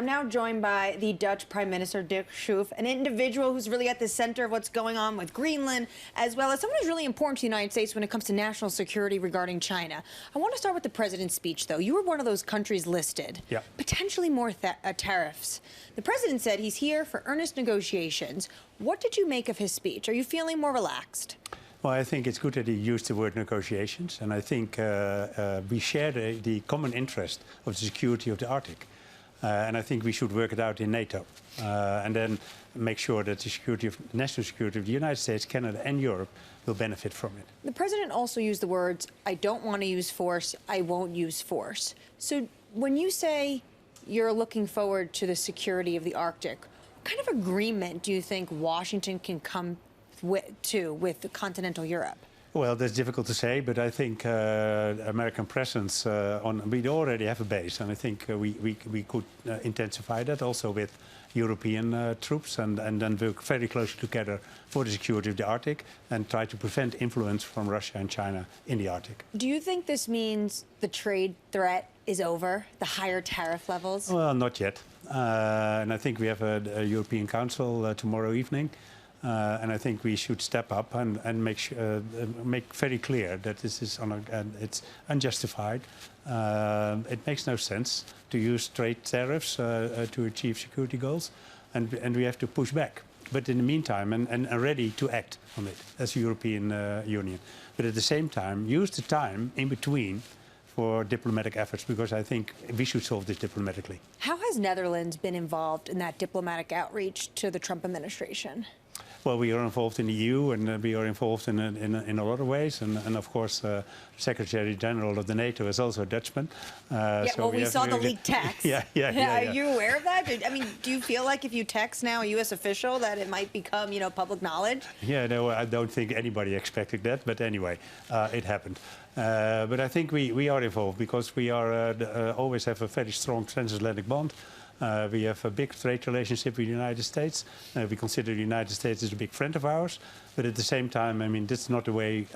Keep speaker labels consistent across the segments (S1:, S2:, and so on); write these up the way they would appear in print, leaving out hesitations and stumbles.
S1: I'm now joined by the Dutch Prime Minister Dick Schoof, an individual who's really at the center of what's going on with Greenland, as well as someone who's really important to the United States when it comes to national security regarding China. I want to start with the president's speech, though. You were one of those countries listed.
S2: Yeah.
S1: Potentially more tariffs. The president said he's here for earnest negotiations. What did you make of his speech? Are you feeling more relaxed?
S2: Well, I think it's good that he used the word negotiations, and I think we share the common interest of the security of the Arctic. And I think we should work it out in NATO, and then make sure that the national security of the United States, Canada and Europe will benefit from it.
S1: The president also used the words, I don't want to use force, I won't use force. So when you say you're looking forward to the security of the Arctic, what kind of agreement do you think Washington can come with continental Europe?
S2: Well, that's difficult to say, but I think American presence we already have a base, and I think we could intensify that also with European troops and then work very closely together for the security of the Arctic and try to prevent influence from Russia and China in the Arctic.
S1: Do you think this means the trade threat is over, the higher tariff levels?
S2: Well, not yet. And I think we have a European Council tomorrow evening. And I think we should step up and make very clear that this is it's unjustified. It makes no sense to use trade tariffs to achieve security goals, and we have to push back. But in the meantime, and ready to act on it as a European Union. But at the same time, use the time in between for diplomatic efforts, because I think we should solve this diplomatically.
S1: How has Netherlands been involved in that diplomatic outreach to the Trump administration?
S2: Well, we are involved in the EU, and we are involved in a lot of ways. And of course, Secretary General of the NATO is also a Dutchman.
S1: Yeah,
S2: so
S1: well, we saw the leaked text.
S2: Yeah.
S1: Are you aware of that? I mean, do you feel like if you text now a U.S. official that it might become, public knowledge?
S2: Yeah, no, I don't think anybody expected that. But anyway, it happened. But I think we are involved because we are always have a very strong transatlantic bond. We have a big trade relationship with the United States. We consider the United States as a big friend of ours. But at the same time, I mean, that's not the way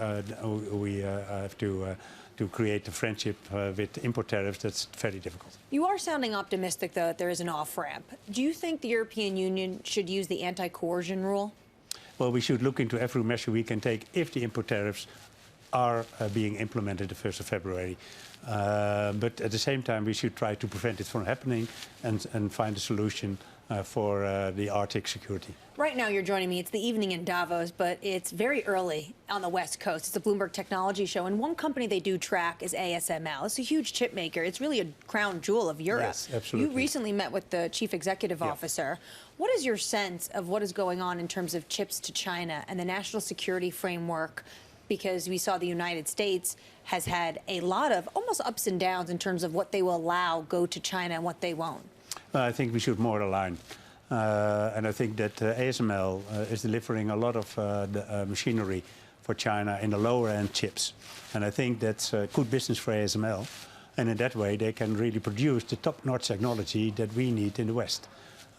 S2: we have to create a friendship with import tariffs. That's very difficult.
S1: You are sounding optimistic, though, that there is an off-ramp. Do you think the European Union should use the anti-coercion rule?
S2: Well, we should look into every measure we can take if the import tariffs are being implemented the 1st of February. But at the same time, we should try to prevent it from happening and find a solution for the Arctic security.
S1: Right now, you're joining me. It's the evening in Davos, but it's very early on the West Coast. It's a Bloomberg technology show, and one company they do track is ASML. It's a huge chip maker. It's really a crown jewel of Europe.
S2: Yes, absolutely.
S1: You recently met with the chief executive officer. What is your sense of what is going on in terms of chips to China and the national security framework? Because we saw the United States has had a lot of almost ups and downs in terms of what they will allow go to China and what they won't.
S2: Well, I think we should more align. And I think that ASML is delivering a lot of machinery for China in the lower-end chips. And I think that's good business for ASML. And in that way, they can really produce the top-notch technology that we need in the West.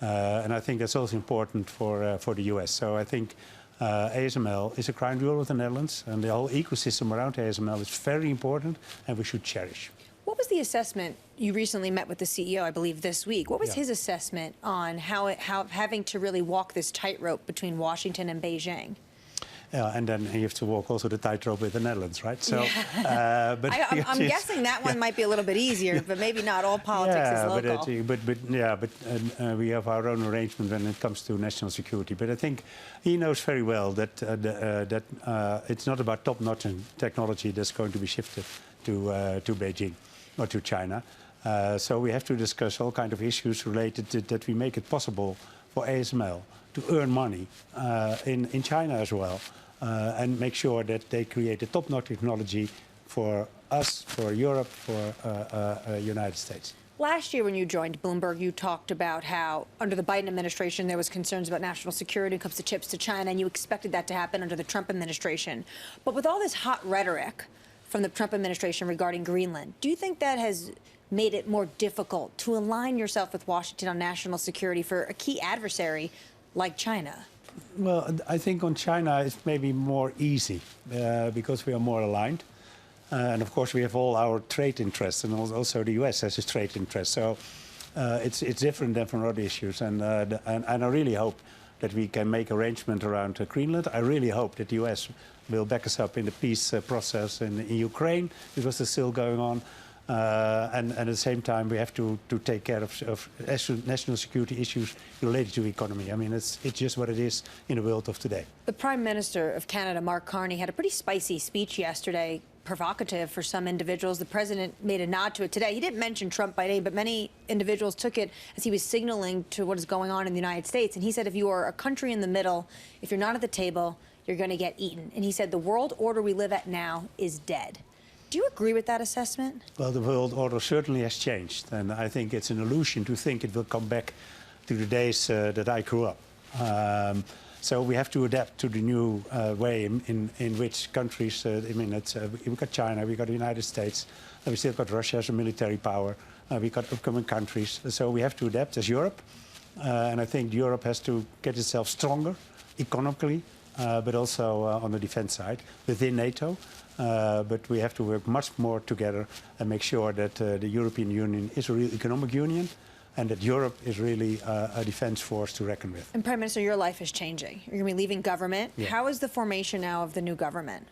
S2: And I think that's also important for the US. So I think ASML is a crown jewel of the Netherlands, and the whole ecosystem around ASML is very important, and we should cherish.
S1: What was the assessment? You recently met with the CEO, I believe, this week. What was his assessment on how having to really walk this tightrope between Washington and Beijing?
S2: And then you have to walk also the tightrope with the Netherlands, right? So, but
S1: I'm guessing that one might be a little bit easier, but maybe not all politics is local.
S2: But we have our own arrangement when it comes to national security. But I think he knows very well that it's not about top-notch technology that's going to be shifted to Beijing or to China. So we have to discuss all kinds of issues related to that we make it possible for ASML to earn money in China as well, and make sure that they create a top-notch technology for us, for Europe, for United States.
S1: Last year when you joined Bloomberg, you talked about how under the Biden administration there was concerns about national security when it comes to chips to China, and you expected that to happen under the Trump administration. But with all this hot rhetoric from the Trump administration regarding Greenland, do you think that has made it more difficult to align yourself with Washington on national security for a key adversary like China?
S2: Well, I think on China it's maybe more easy because we are more aligned. And of course we have all our trade interests, and also the US has its trade interests. So it's different than from other issues. And I really hope that we can make arrangement around Greenland. I really hope that the US will back us up in the peace process in Ukraine, because it's still going on. And at the same time, we have to take care of national security issues related to the economy. I mean, it's just what it is in the world of today.
S1: The Prime Minister of Canada, Mark Carney, had a pretty spicy speech yesterday, provocative for some individuals. The president made a nod to it today. He didn't mention Trump by name, but many individuals took it as he was signaling to what is going on in the United States. And he said, if you are a country in the middle, if you're not at the table, you're going to get eaten. And he said, the world order we live at now is dead. Do you agree with that assessment?
S2: Well, the world order certainly has changed. And I think it's an illusion to think it will come back to the days that I grew up. So we have to adapt to the new way in which countries, I mean, we've got China, we've got the United States, and we still got Russia as a military power, we've got upcoming countries. So we have to adapt as Europe. And I think Europe has to get itself stronger economically, but also on the defense side within NATO. But we have to work much more together and make sure that the European Union is a real economic union, and that Europe is really a defense force to reckon with.
S1: And Prime Minister, your life is changing. You're going to be leaving government.
S2: Yeah.
S1: How is the formation now of the new government?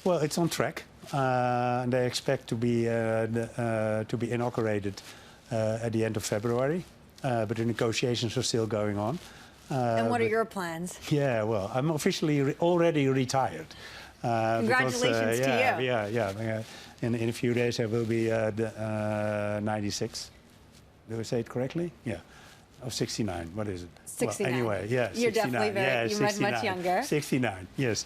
S2: Well, it's on track. And they expect to be inaugurated at the end of February. But the negotiations are still going on.
S1: And what are your plans?
S2: Yeah, well, I'm officially already retired.
S1: Congratulations to you.
S2: Yeah. In a few days I will be 96. Do I say it correctly? Yeah. Or 69. What is it?
S1: 69.
S2: Well, anyway, yeah.
S1: You're
S2: 69.
S1: definitely very,
S2: yeah,
S1: you're much younger.
S2: 69, yes.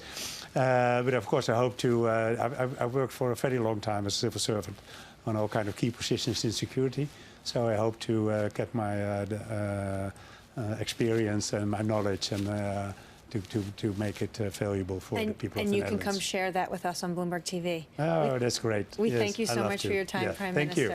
S2: But of course I hope to, I've worked for a very long time as a civil servant on all kind of key positions in security. So I hope to get my experience and my knowledge and to make it valuable for the people of the Netherlands.
S1: And you can come share that with us on Bloomberg TV.
S2: Oh, that's great.
S1: We
S2: yes,
S1: thank you so
S2: I'd love
S1: much
S2: to.
S1: for your time,
S2: yeah.
S1: Prime
S2: Thank
S1: Minister.
S2: You.